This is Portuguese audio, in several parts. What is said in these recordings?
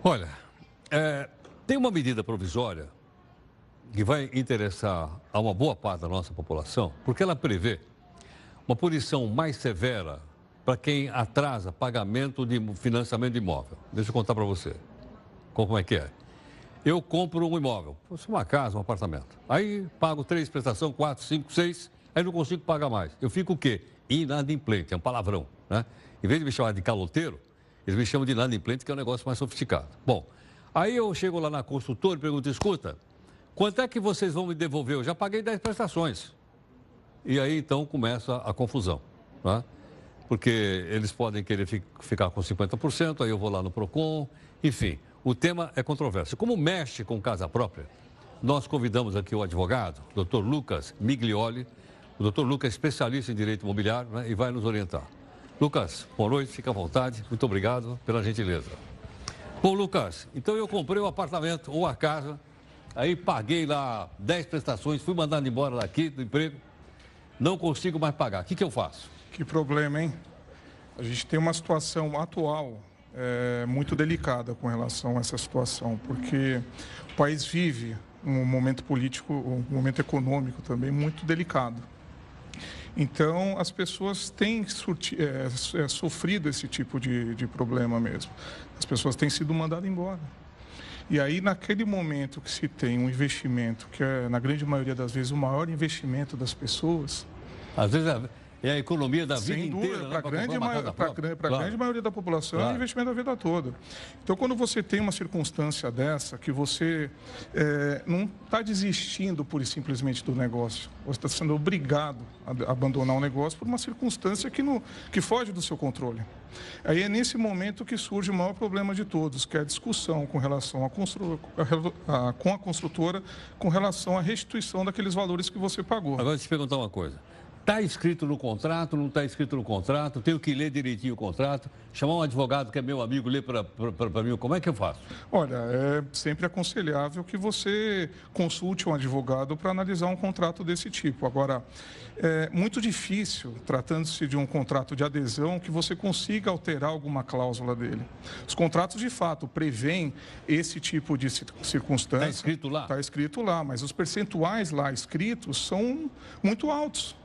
Olha, tem uma medida provisória que vai interessar a uma boa parte da nossa população, porque ela prevê uma punição mais severa para quem atrasa pagamento de financiamento de imóvel. Deixa eu contar para você como é que é. Eu compro um imóvel, uma casa, um apartamento. Aí pago 3 prestações, 4, 5, 6, aí não consigo pagar mais. Eu fico o quê? Inadimplente, é um palavrão, né? Em vez de me chamar de caloteiro, eles me chamam de inadimplente, que é um negócio mais sofisticado. Bom, aí eu chego lá na construtora e pergunto, escuta, quanto é que vocês vão me devolver? Eu já paguei 10 prestações. E aí, então, começa a confusão, né? Porque eles podem querer ficar com 50%, aí eu vou lá no PROCON, enfim, o tema é controverso. Como mexe com casa própria, nós convidamos aqui o advogado, o Dr. Lucas Miglioli. O Dr. Lucas é especialista em direito imobiliário, né, e vai nos orientar. Lucas, boa noite, fica à vontade, muito obrigado pela gentileza. Bom, Lucas, então eu comprei um apartamento ou a casa, aí paguei lá 10 prestações, fui mandado embora daqui do emprego, não consigo mais pagar. O que eu faço? Que problema, hein? A gente tem uma situação atual muito delicada com relação a essa situação, porque o país vive um momento político, um momento econômico também muito delicado. Então, as pessoas têm sofrido esse tipo de problema mesmo. As pessoas têm sido mandadas embora. E aí, naquele momento que se tem um investimento, que é, na grande maioria das vezes, o maior investimento das pessoas... Às vezes é a economia da vida sem inteira, dúvida, né, para a grande maioria da população, é um investimento da vida toda. Então, quando você tem uma circunstância dessa, que você não está desistindo pura e simplesmente do negócio, você está sendo obrigado a abandonar o negócio por uma circunstância que foge do seu controle. Aí é nesse momento que surge o maior problema de todos, que é a discussão com relação com a construtora, com relação à restituição daqueles valores que você pagou. Agora, deixa eu te perguntar uma coisa. Está escrito no contrato, não está escrito no contrato, tenho que ler direitinho o contrato, chamar um advogado que é meu amigo, ler para mim, como é que eu faço? Olha, é sempre aconselhável que você consulte um advogado para analisar um contrato desse tipo. Agora, é muito difícil, tratando-se de um contrato de adesão, que você consiga alterar alguma cláusula dele. Os contratos, de fato, prevêem esse tipo de circunstância. Está escrito lá? Está escrito lá, mas os percentuais lá escritos são muito altos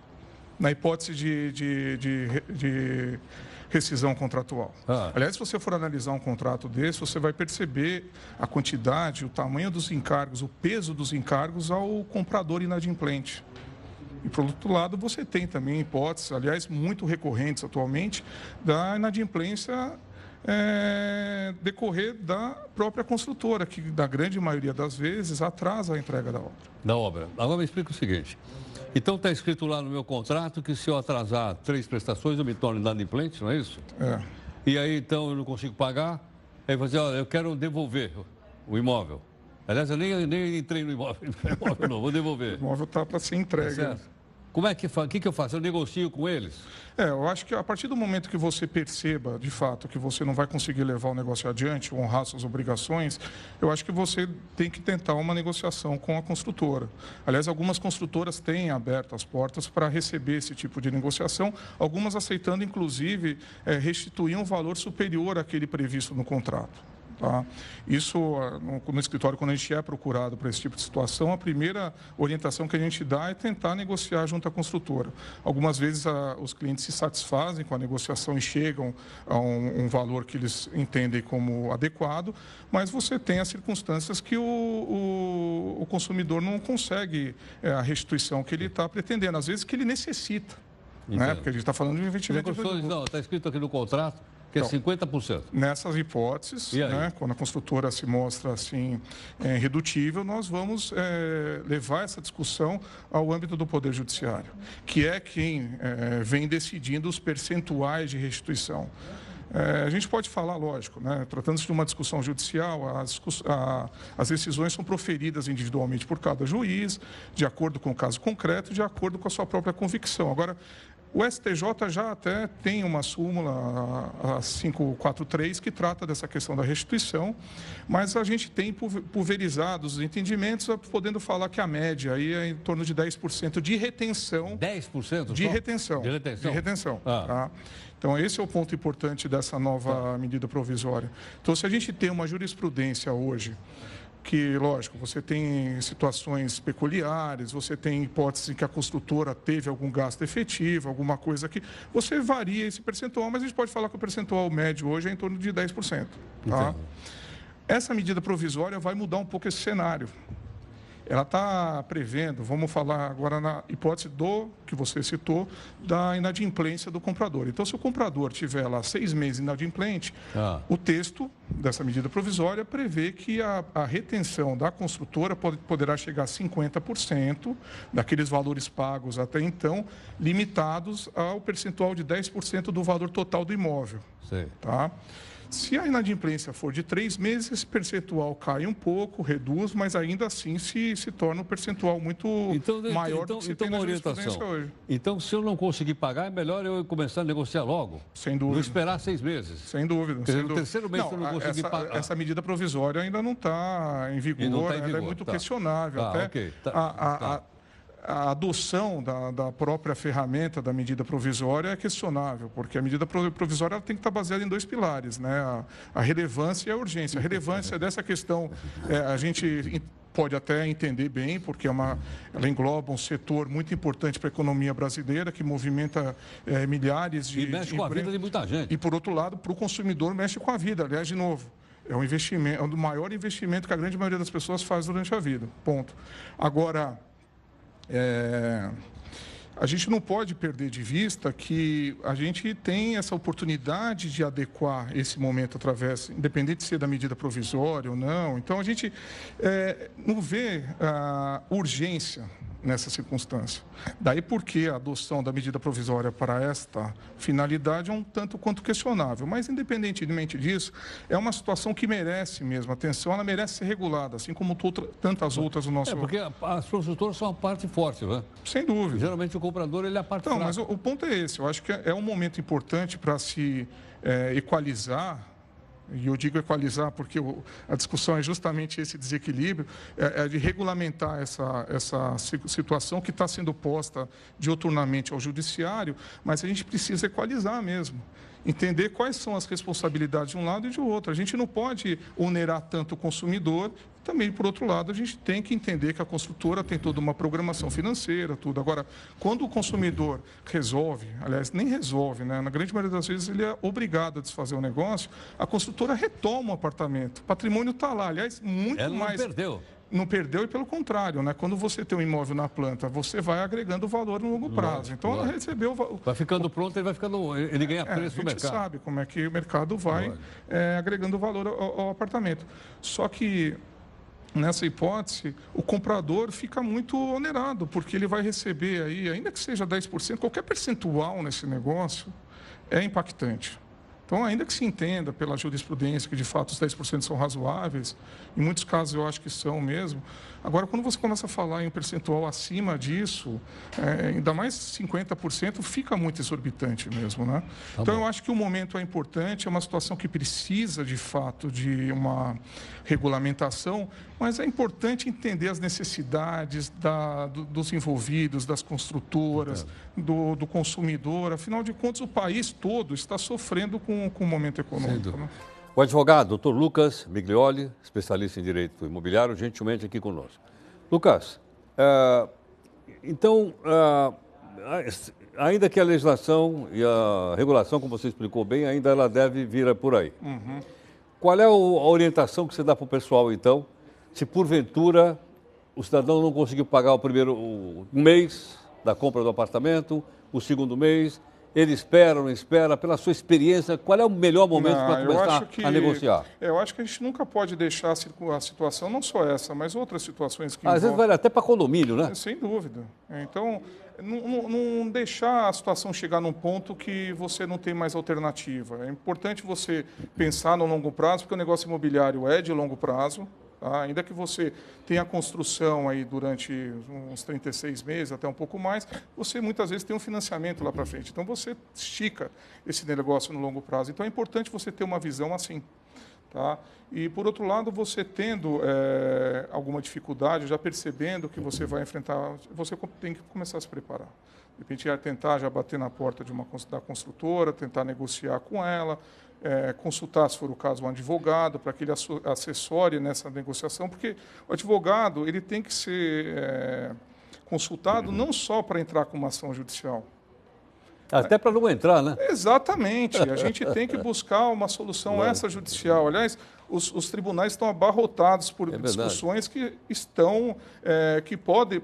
na hipótese de rescisão contratual. Aliás, se você for analisar um contrato desse, você vai perceber a quantidade, o tamanho dos encargos, o peso dos encargos ao comprador inadimplente. E, por outro lado, você tem também hipóteses, aliás, muito recorrentes atualmente, da inadimplência decorrer da própria construtora, que, na grande maioria das vezes, atrasa a entrega da obra. Agora me explica o seguinte. Então está escrito lá no meu contrato que se eu atrasar 3 prestações eu me torno inadimplente, não é isso? É. E aí então eu não consigo pagar, aí eu vou dizer, olha, eu quero devolver o imóvel. Aliás, eu nem entrei no imóvel, não, vou devolver. O imóvel está para ser entregue. Certo. Como é que faz? O que eu faço? Eu negocio com eles? Eu acho que a partir do momento que você perceba, de fato, que você não vai conseguir levar o negócio adiante, honrar suas obrigações, eu acho que você tem que tentar uma negociação com a construtora. Aliás, algumas construtoras têm aberto as portas para receber esse tipo de negociação, algumas aceitando, inclusive, restituir um valor superior àquele previsto no contrato. Tá? Isso, no escritório, quando a gente é procurado para esse tipo de situação, a primeira orientação que a gente dá é tentar negociar junto à construtora. Algumas vezes os clientes se satisfazem com a negociação e chegam a um valor que eles entendem como adequado, mas você tem as circunstâncias que o consumidor não consegue a restituição que ele está pretendendo, às vezes que ele necessita, né? Porque a gente está falando de um investimento. Não, está escrito aqui no contrato que é 50%. Nessas hipóteses, né, quando a construtora se mostra assim irredutível, nós vamos levar essa discussão ao âmbito do Poder Judiciário, que é quem vem decidindo os percentuais de restituição. A gente pode falar, lógico, né, tratando-se de uma discussão judicial, as decisões são proferidas individualmente por cada juiz, de acordo com o caso concreto, de acordo com a sua própria convicção. Agora, O STJ já até tem uma súmula, a 543, que trata dessa questão da restituição, mas a gente tem pulverizados os entendimentos, podendo falar que a média aí é em torno de 10% de retenção. 10%? De retenção. De retenção. De retenção. Tá? Então, esse é o ponto importante dessa nova medida provisória. Então, se a gente tem uma jurisprudência hoje, que, lógico, você tem situações peculiares, você tem hipóteses em que a construtora teve algum gasto efetivo, alguma coisa que você varia esse percentual, mas a gente pode falar que o percentual médio hoje é em torno de 10%. Tá? Essa medida provisória vai mudar um pouco esse cenário. Ela está prevendo, vamos falar agora na hipótese do que você citou, da inadimplência do comprador. Então, se o comprador tiver lá 6 meses inadimplente, o texto dessa medida provisória prevê que a retenção da construtora poderá chegar a 50% daqueles valores pagos até então, limitados ao percentual de 10% do valor total do imóvel. Sim. Tá? Se a inadimplência for de 3 meses, esse percentual cai um pouco, reduz, mas ainda assim se torna um percentual muito maior do que se tem na jurisprudência hoje. Então, se eu não conseguir pagar, é melhor eu começar a negociar logo? Sem dúvida. Não esperar 6 meses? Sem dúvida. Quer dizer, no terceiro mês, se eu não conseguir pagar... Essa medida provisória ainda não está em vigor, ela é muito questionável. Até a adoção da própria ferramenta da medida provisória é questionável, porque a medida provisória ela tem que estar baseada em 2 pilares, né? A relevância e a urgência. A relevância dessa questão, a gente pode até entender bem, porque ela engloba um setor muito importante para a economia brasileira, que movimenta milhares de... E mexe com a vida de muita gente. E, por outro lado, para o consumidor, mexe com a vida. Aliás, de novo, é um investimento, é o maior investimento que a grande maioria das pessoas faz durante a vida. Ponto. Agora... a gente não pode perder de vista que a gente tem essa oportunidade de adequar esse momento através, independente de ser da medida provisória ou não. Então, a gente não vê urgência nessa circunstância. Daí porque a adoção da medida provisória para esta finalidade é um tanto quanto questionável. Mas, independentemente disso, é uma situação que merece mesmo atenção, ela merece ser regulada, assim como tantas outras no nosso... porque as construtoras são a parte forte, né? Sem dúvida. Geralmente o comprador ele é a parte fraca. Mas o ponto é esse. Eu acho que é um momento importante para se equalizar. E eu digo equalizar porque a discussão é justamente esse desequilíbrio, de regulamentar essa situação que está sendo posta diuturnamente ao judiciário, mas a gente precisa equalizar mesmo. Entender quais são as responsabilidades de um lado e de outro. A gente não pode onerar tanto o consumidor. Também, por outro lado, a gente tem que entender que a construtora tem toda uma programação financeira, tudo. Agora, quando o consumidor resolve, aliás, nem resolve, né? Na grande maioria das vezes ele é obrigado a desfazer o negócio, a construtora retoma o apartamento. O patrimônio está lá, aliás, muito mais... Ela não perdeu. Não perdeu e pelo contrário, né? Quando você tem um imóvel na planta, você vai agregando valor no longo prazo. Então, ela recebeu... Vai ficando pronto, ele ganha preço no mercado. A gente sabe como é que o mercado vai agregando valor ao apartamento. Só que, nessa hipótese, o comprador fica muito onerado, porque ele vai receber aí, ainda que seja 10%, qualquer percentual nesse negócio é impactante. Então, ainda que se entenda pela jurisprudência que, de fato, os 10% são razoáveis, em muitos casos eu acho que são mesmo. Agora, quando você começa a falar em um percentual acima disso, ainda mais 50%, fica muito exorbitante mesmo, né? Então, eu acho que o momento é importante, é uma situação que precisa, de fato, de uma regulamentação, mas é importante entender as necessidades dos envolvidos, das construtoras, do consumidor. Afinal de contas, o país todo está sofrendo com o momento econômico. Né? O advogado, doutor Lucas Miglioli, especialista em direito imobiliário, gentilmente aqui conosco. Lucas, então, ainda que a legislação e a regulação, como você explicou bem, ainda ela deve vir por aí. Uhum. Qual é a orientação que você dá para o pessoal, então, se porventura o cidadão não conseguiu pagar o primeiro um mês da compra do apartamento, o segundo mês, ele espera ou não espera? Pela sua experiência, qual é o melhor momento para começar a negociar? Eu acho que a gente nunca pode deixar a situação, não só essa, mas outras situações que às vezes vai até para condomínio, né? Sem dúvida. Então, não deixar a situação chegar num ponto que você não tem mais alternativa. É importante você pensar no longo prazo, porque o negócio imobiliário é de longo prazo. Tá? Ainda que você tenha a construção aí durante uns 36 meses, até um pouco mais, você muitas vezes tem um financiamento lá para frente. Então, você estica esse negócio no longo prazo. Então, é importante você ter uma visão assim. Tá? E, por outro lado, você tendo alguma dificuldade, já percebendo que você vai enfrentar, você tem que começar a se preparar. De repente, tentar já bater na porta da construtora, tentar negociar com ela, consultar, se for o caso, um advogado, para que ele assessore nessa negociação, porque o advogado ele tem que ser consultado não só para entrar com uma ação judicial. Até para não entrar, né? Exatamente. A gente tem que buscar uma solução extrajudicial. Aliás, os tribunais estão abarrotados por discussões que estão,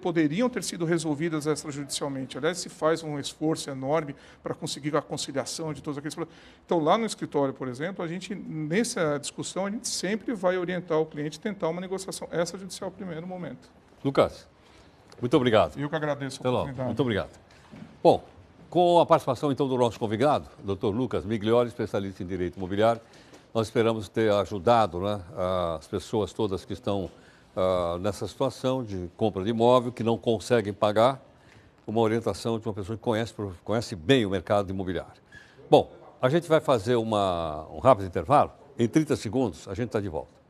poderiam ter sido resolvidas extrajudicialmente. Aliás, se faz um esforço enorme para conseguir a conciliação de todos aqueles problemas. Então, lá no escritório, por exemplo, nessa discussão, a gente sempre vai orientar o cliente a tentar uma negociação extrajudicial no primeiro momento. Lucas, muito obrigado. Eu que agradeço a oportunidade. Muito obrigado. Bom, com a participação, então, do nosso convidado, Dr. Lucas Migliori, especialista em direito imobiliário, nós esperamos ter ajudado, né, as pessoas todas que estão nessa situação de compra de imóvel, que não conseguem pagar, uma orientação de uma pessoa que conhece bem o mercado imobiliário. Bom, a gente vai fazer um rápido intervalo. Em 30 segundos, a gente está de volta.